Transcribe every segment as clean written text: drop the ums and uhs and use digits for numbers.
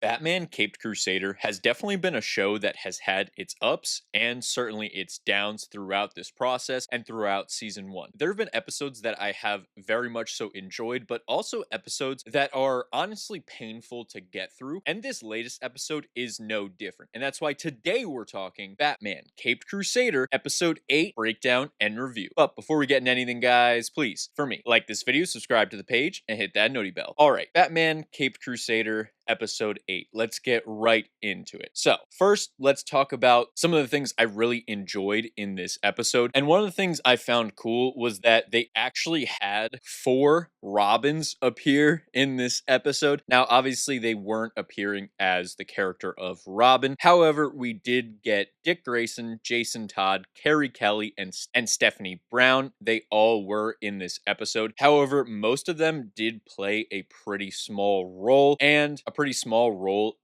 Batman Caped Crusader has definitely been a show that has had its ups and certainly its downs throughout this process and throughout season one. There have been episodes that I have very much so enjoyed, but also episodes that are honestly painful to get through. And this latest episode is no different. And that's why today we're talking Batman Caped Crusader, episode 8 breakdown and review. But before we get into anything, guys, please, for me, like this video, subscribe to the page, and hit that noti bell. All right, Batman Caped Crusader episode 8. Let's get right into it. So, first, let's talk about some of the things I really enjoyed in this episode. And one of the things I found cool was that they actually had 4 Robins appear in this episode. Now, obviously, they weren't appearing as the character of Robin. However, we did get Dick Grayson, Jason Todd, Carrie Kelly, and Stephanie Brown. They all were in this episode. However, most of them did play a pretty small role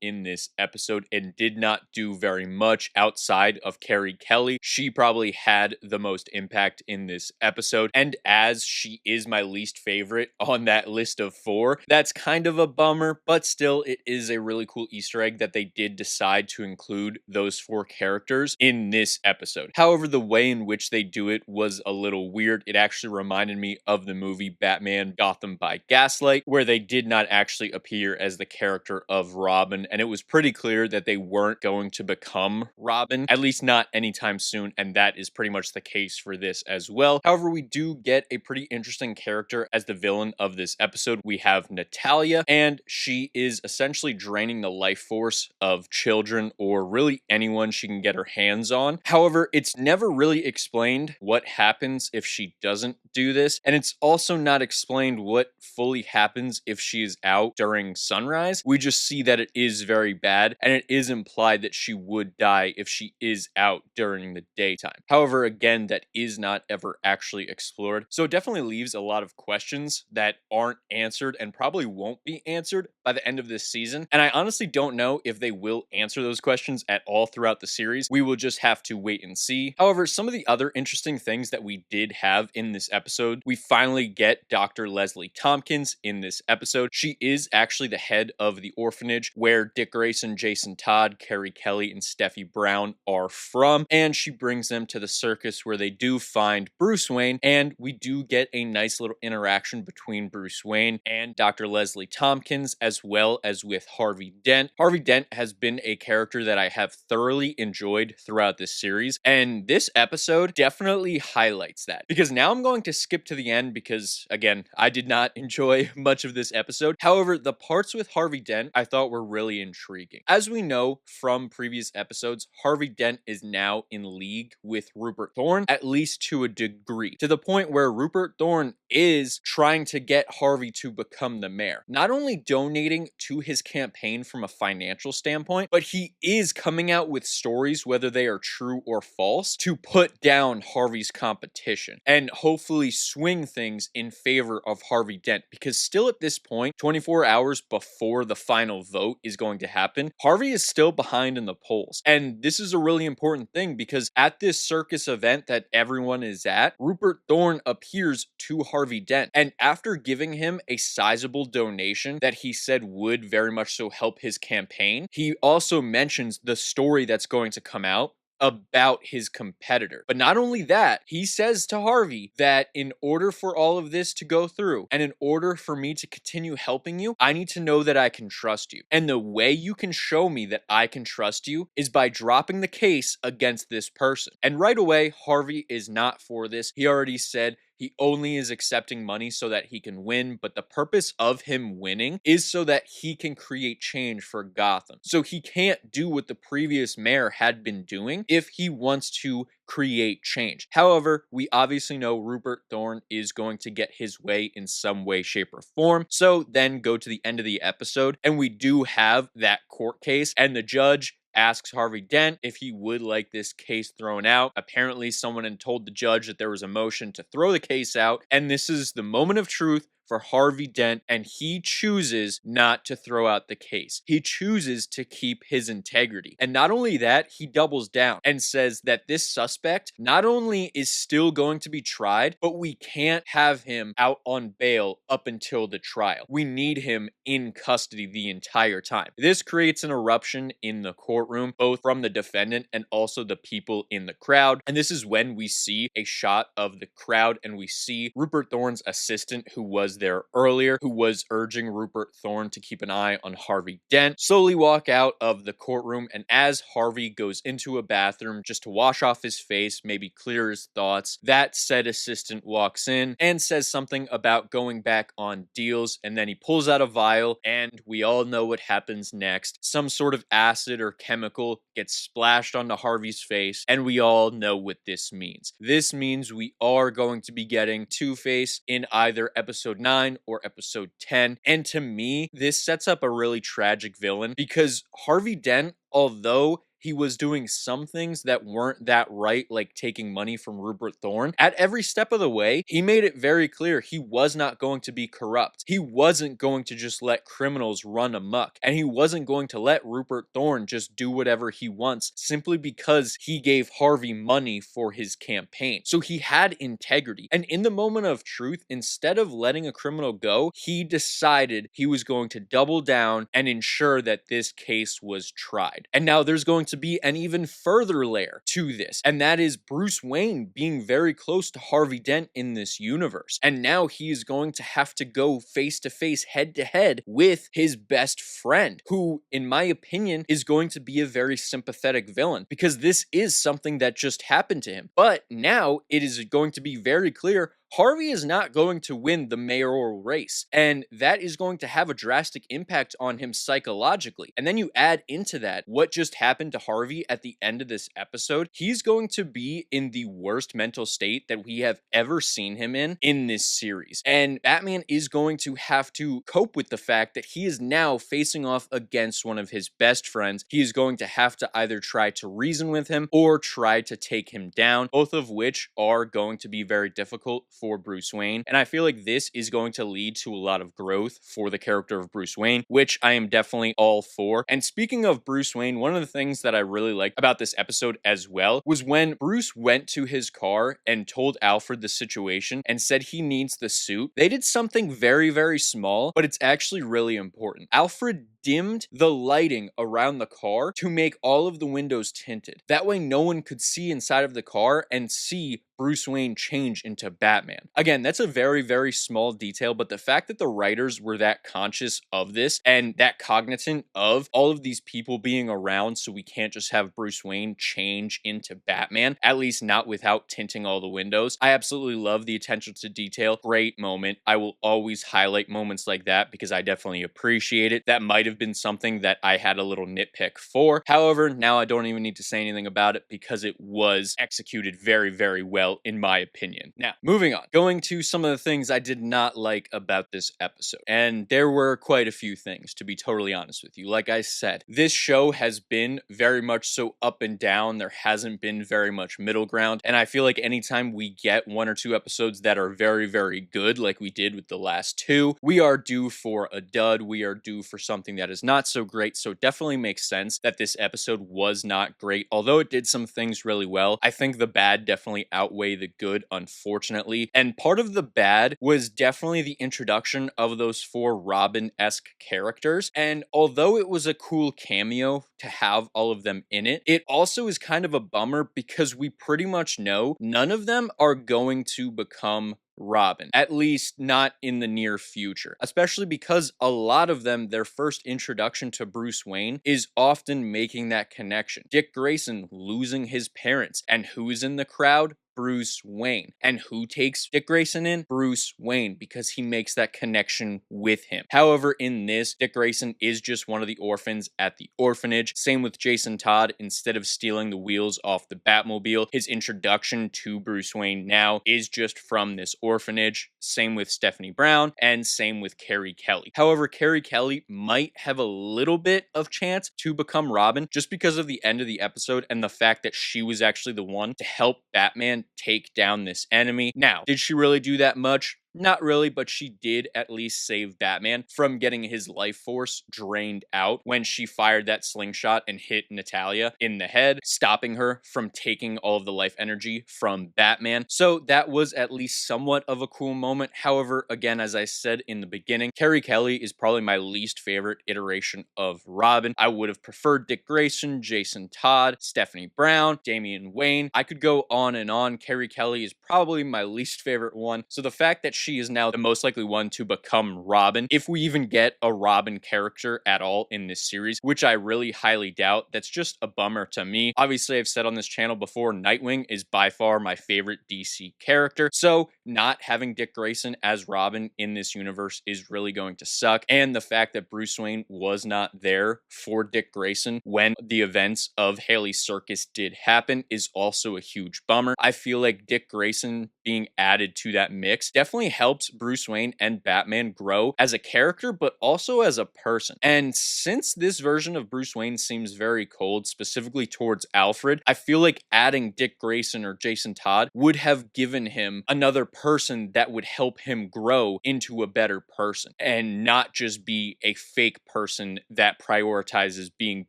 in this episode and did not do very much outside of Carrie Kelly. She probably had the most impact in this episode, and as she is my least favorite on that list of 4, that's kind of a bummer, but still it is a really cool Easter egg that they did decide to include those 4 characters in this episode. However, the way in which they do it was a little weird. It actually reminded me of the movie Batman Gotham by Gaslight, where they did not actually appear as the character of Robin, and it was pretty clear that they weren't going to become Robin, at least not anytime soon, and that is pretty much the case for this as well. However, we do get a pretty interesting character as the villain of this episode. We have Natalia, and she is essentially draining the life force of children or really anyone she can get her hands on. However, it's never really explained what happens if she doesn't do this, and it's also not explained what fully happens if she is out during sunrise. We just see that it is very bad, and it is implied that she would die if she is out during the daytime. However, again, that is not ever actually explored, so it definitely leaves a lot of questions that aren't answered and probably won't be answered by the end of this season, and I honestly don't know if they will answer those questions at all throughout the series. We will just have to wait and see. However, some of the other interesting things that we did have in this episode, we finally get Dr. Leslie Tompkins in this episode. She is actually the head of the orphanage where Dick Grayson, Jason Todd, Carrie Kelly, and Steffi Brown are from, and she brings them to the circus where they do find Bruce Wayne, and we do get a nice little interaction between Bruce Wayne and Dr. Leslie Tompkins, as well as with Harvey Dent. Harvey Dent has been a character that I have thoroughly enjoyed throughout this series, and this episode definitely highlights that, because now I'm going to skip to the end because, again, I did not enjoy much of this episode. However, the parts with Harvey Dent I thought were really intriguing. As we know from previous episodes, Harvey Dent is now in league with Rupert Thorne, at least to a degree, to the point where Rupert Thorne is trying to get Harvey to become the mayor. Not only donating to his campaign from a financial standpoint, but he is coming out with stories, whether they are true or false, to put down Harvey's competition and hopefully swing things in favor of Harvey Dent, because still at this point, 24 hours before the final vote is going to happen, Harvey is still behind in the polls. And this is a really important thing, because at this circus event that everyone is at, Rupert Thorne appears to Harvey Dent, and after giving him a sizable donation that he said would very much so help his campaign, he also mentions the story that's going to come out about his competitor. But not only that, he says to Harvey that in order for all of this to go through, and in order for me to continue helping you, I need to know that I can trust you. And the way you can show me that I can trust you is by dropping the case against this person. And right away, Harvey is not for this. He already said he only is accepting money so that he can win, but the purpose of him winning is so that he can create change for Gotham. So he can't do what the previous mayor had been doing if he wants to create change. However, we obviously know Rupert Thorne is going to get his way in some way, shape, or form. So then go to the end of the episode, and we do have that court case, and the judge asks Harvey Dent if he would like this case thrown out. Apparently, someone had told the judge that there was a motion to throw the case out, and this is the moment of truth for Harvey Dent, and he chooses not to throw out the case. He chooses to keep his integrity. And not only that, he doubles down and says that this suspect not only is still going to be tried, but we can't have him out on bail up until the trial. We need him in custody the entire time. This creates an eruption in the courtroom, both from the defendant and also the people in the crowd. And this is when we see a shot of the crowd and we see Rupert Thorne's assistant, who was there earlier, who was urging Rupert Thorne to keep an eye on Harvey Dent, slowly walk out of the courtroom. And as Harvey goes into a bathroom just to wash off his face, maybe clear his thoughts, that said assistant walks in and says something about going back on deals. And then he pulls out a vial, and we all know what happens next. Some sort of acid or chemical gets splashed onto Harvey's face, and we all know what this means. This means we are going to be getting Two-Face in either episode 9 or episode 10. And to me, this sets up a really tragic villain, because Harvey Dent, although he was doing some things that weren't that right, like taking money from Rupert Thorne, at every step of the way, he made it very clear he was not going to be corrupt. He wasn't going to just let criminals run amok, and he wasn't going to let Rupert Thorne just do whatever he wants simply because he gave Harvey money for his campaign. So he had integrity, and in the moment of truth, instead of letting a criminal go, he decided he was going to double down and ensure that this case was tried. And now there's going to be an even further layer to this, and that is Bruce Wayne being very close to Harvey Dent in this universe. And now he is going to have to go face to face, head to head with his best friend, who, in my opinion, is going to be a very sympathetic villain, because this is something that just happened to him. But now it is going to be very clear Harvey is not going to win the mayoral race, and that is going to have a drastic impact on him psychologically. And then you add into that what just happened to Harvey at the end of this episode. He's going to be in the worst mental state that we have ever seen him in this series. And Batman is going to have to cope with the fact that he is now facing off against one of his best friends. He is going to have to either try to reason with him or try to take him down, both of which are going to be very difficult for Bruce Wayne. And I feel like this is going to lead to a lot of growth for the character of Bruce Wayne, which I am definitely all for. And speaking of Bruce Wayne, one of the things that I really liked about this episode as well was when Bruce went to his car and told Alfred the situation and said he needs the suit. They did something very, very small, but it's actually really important. Alfred dimmed the lighting around the car to make all of the windows tinted. That way no one could see inside of the car and see Bruce Wayne change into Batman. Again, that's a very, very small detail, but the fact that the writers were that conscious of this and that cognizant of all of these people being around, so we can't just have Bruce Wayne change into Batman, at least not without tinting all the windows. I absolutely love the attention to detail. Great moment. I will always highlight moments like that because I definitely appreciate it. That might have been something that I had a little nitpick for. However, now I don't even need to say anything about it because it was executed very, very well, in my opinion. Now, moving on, going to some of the things I did not like about this episode. And there were quite a few things, to be totally honest with you. Like I said, this show has been very much so up and down. There hasn't been very much middle ground. And I feel like anytime we get one or two episodes that are very, very good, like we did with the last two, we are due for a dud. We are due for something that is not so great. So it definitely makes sense that this episode was not great. Although it did some things really well, I think the bad definitely outweigh the good, unfortunately. And part of the bad was definitely the introduction of those four Robin-esque characters. And although it was a cool cameo to have all of them in it, it also is kind of a bummer because we pretty much know none of them are going to become Robin, at least not in the near future, especially because a lot of them, their first introduction to Bruce Wayne is often making that connection. Dick Grayson losing his parents, and who's in the crowd? Bruce Wayne. And who takes Dick Grayson in? Bruce Wayne, because he makes that connection with him. However, in this, Dick Grayson is just one of the orphans at the orphanage. Same with Jason Todd. Instead of stealing the wheels off the Batmobile, his introduction to Bruce Wayne now is just from this orphanage. Same with Stephanie Brown, and same with Carrie Kelly. However, Carrie Kelly might have a little bit of chance to become Robin just because of the end of the episode and the fact that she was actually the one to help Batman take down this enemy. Now, did she really do that much? Not really, but she did at least save Batman from getting his life force drained out when she fired that slingshot and hit Natalia in the head, stopping her from taking all of the life energy from Batman. So that was at least somewhat of a cool moment. However, again, as I said in the beginning, Carrie Kelly is probably my least favorite iteration of Robin. I would have preferred Dick Grayson, Jason Todd, Stephanie Brown, Damian Wayne. I could go on and on. Carrie Kelly is probably my least favorite one. So the fact that she is now the most likely one to become Robin, if we even get a Robin character at all in this series, which I really highly doubt, that's just a bummer to me. Obviously, I've said on this channel before, Nightwing is by far my favorite DC character. So not having Dick Grayson as Robin in this universe is really going to suck. And the fact that Bruce Wayne was not there for Dick Grayson when the events of Haley's Circus did happen is also a huge bummer. I feel like Dick Grayson being added to that mix definitely helps Bruce Wayne and Batman grow as a character, but also as a person. And since this version of Bruce Wayne seems very cold, specifically towards Alfred, I feel like adding Dick Grayson or Jason Todd would have given him another person that would help him grow into a better person and not just be a fake person that prioritizes being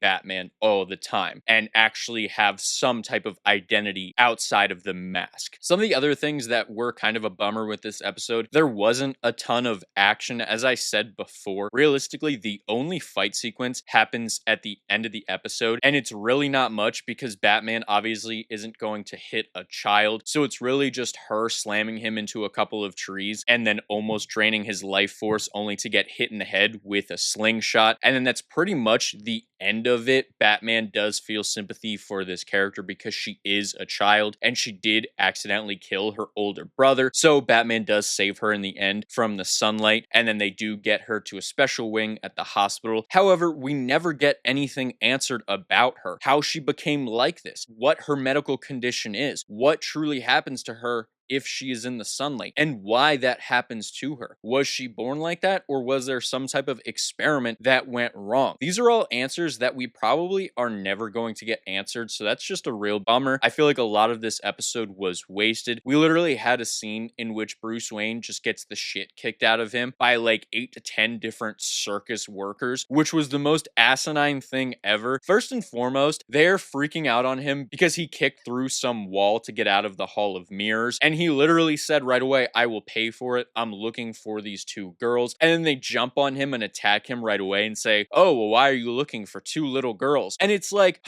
Batman all the time and actually have some type of identity outside of the mask. Some of the other things that were kind of a bummer with this episode, there wasn't a ton of action. As I said before, realistically, the only fight sequence happens at the end of the episode, and it's really not much because Batman obviously isn't going to hit a child. So it's really just her slamming him into a couple of trees and then almost draining his life force only to get hit in the head with a slingshot. And then that's pretty much the end of it. Batman does feel sympathy for this character because she is a child and she did accidentally kill her older brother. So Batman does save her in the end from the sunlight, and then they do get her to a special wing at the hospital. However, we never get anything answered about her, how she became like this, what her medical condition is, what truly happens to her if she is in the sunlight, and why that happens to her. Was she born like that, or was there some type of experiment that went wrong? These are all answers that we probably are never going to get answered, so that's just a real bummer. I feel like a lot of this episode was wasted. We literally had a scene in which Bruce Wayne just gets the shit kicked out of him by like 8 to 10 different circus workers, which was the most asinine thing ever. First and foremost, they're freaking out on him because he kicked through some wall to get out of the Hall of Mirrors, and he literally said right away, "I will pay for it. I'm looking for these 2 girls." And then they jump on him and attack him right away and say, "Oh, well, why are you looking for 2 little girls?" And it's like,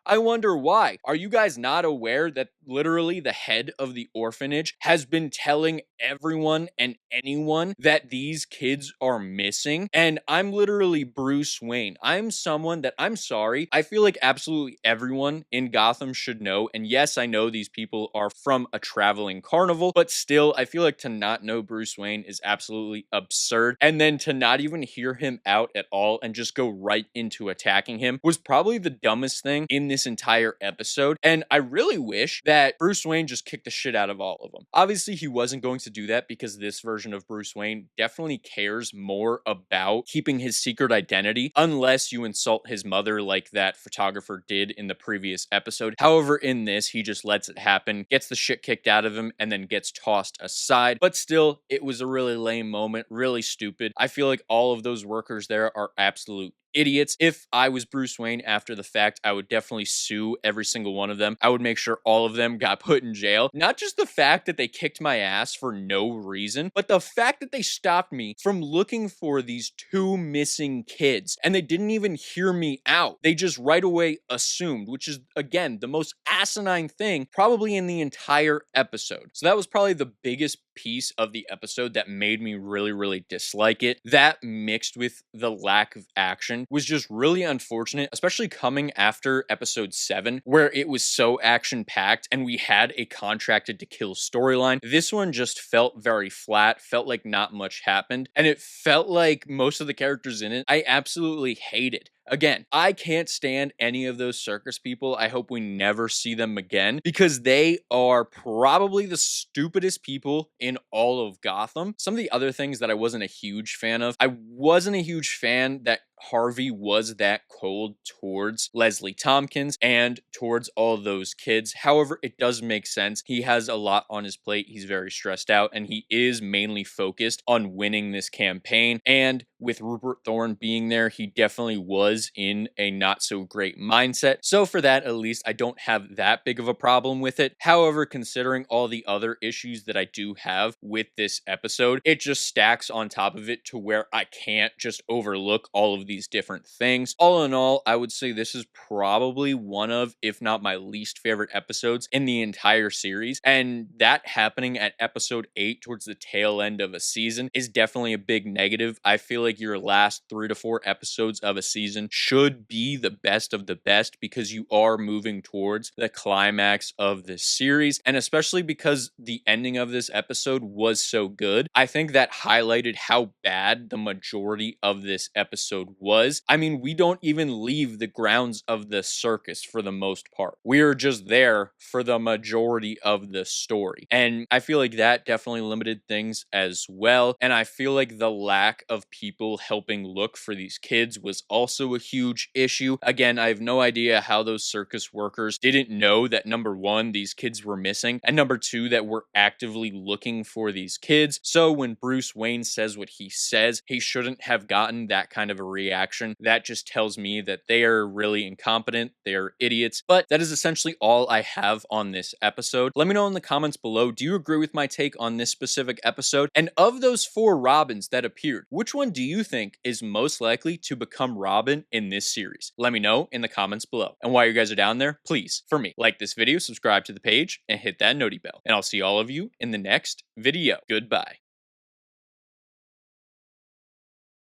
I wonder why. Are you guys not aware that literally the head of the orphanage has been telling everyone and anyone that these kids are missing? And I'm literally Bruce Wayne. I'm someone that, I'm sorry, I feel like absolutely everyone in Gotham should know. And yes, I know these people are from a traveling carnival, but still, I feel like to not know Bruce Wayne is absolutely absurd. And then to not even hear him out at all and just go right into attacking him was probably the dumbest thing in this entire episode. And I really wish that Bruce Wayne just kicked the shit out of all of them. Obviously, he wasn't going to do that because this version of Bruce Wayne definitely cares more about keeping his secret identity, unless you insult his mother like that photographer did in the previous episode. However, in this, he just lets it happen, gets the shit kicked out of him, and then gets tossed aside. But still, it was a really lame moment, really stupid. I feel like all of those workers there are absolute idiots. If I was Bruce Wayne after the fact, I would definitely sue every single one of them. I would make sure all of them got put in jail. Not just the fact that they kicked my ass for no reason, but the fact that they stopped me from looking for these 2 missing kids and they didn't even hear me out. They just right away assumed, which is, again, the most asinine thing probably in the entire episode. So that was probably the biggest piece of the episode that made me really dislike it. That mixed with the lack of action was just really unfortunate, especially coming after episode 7, where it was so action-packed and we had a contracted to kill storyline. This one just felt very flat, felt like not much happened, and it felt like most of the characters in it I absolutely hated. Again, I can't stand any of those circus people. I hope we never see them again because they are probably the stupidest people in all of Gotham. Some of the other things that I wasn't a huge fan of, I wasn't a huge fan that Harvey was that cold towards Leslie Tompkins and towards all those kids. However, it does make sense. He has a lot on his plate. He's very stressed out, and he is mainly focused on winning this campaign. And with Rupert Thorne being there, he definitely was in a not so great mindset. So for that, at least, I don't have that big of a problem with it. However, considering all the other issues that I do have with this episode, it just stacks on top of it to where I can't just overlook all of these different things. All in all, I would say this is probably one of, if not my least favorite episodes in the entire series. And that happening at episode 8 towards the tail end of a season is definitely a big negative. I feel like your last 3 to 4 episodes of a season should be the best of the best because you are moving towards the climax of this series. And especially because the ending of this episode was so good, I think that highlighted how bad the majority of this episode was. I mean, we don't even leave the grounds of the circus for the most part. We are just there for the majority of the story. And I feel like that definitely limited things as well. And I feel like the lack of people helping look for these kids was also a huge issue. Again, I have no idea how those circus workers didn't know that, number one, these kids were missing, and number two, that we're actively looking for these kids. So when Bruce Wayne says what he says, he shouldn't have gotten that kind of a reaction. That just tells me that they are really incompetent. They are idiots. But that is essentially all I have on this episode. Let me know in the comments below, do you agree with my take on this specific episode? And of those 4 Robins that appeared, which one do you think is most likely to become Robin in this series? Let me know in the comments below. And while you guys are down there, please, for me, like this video, subscribe to the page, and hit that noti bell. And I'll see all of you in the next video. Goodbye.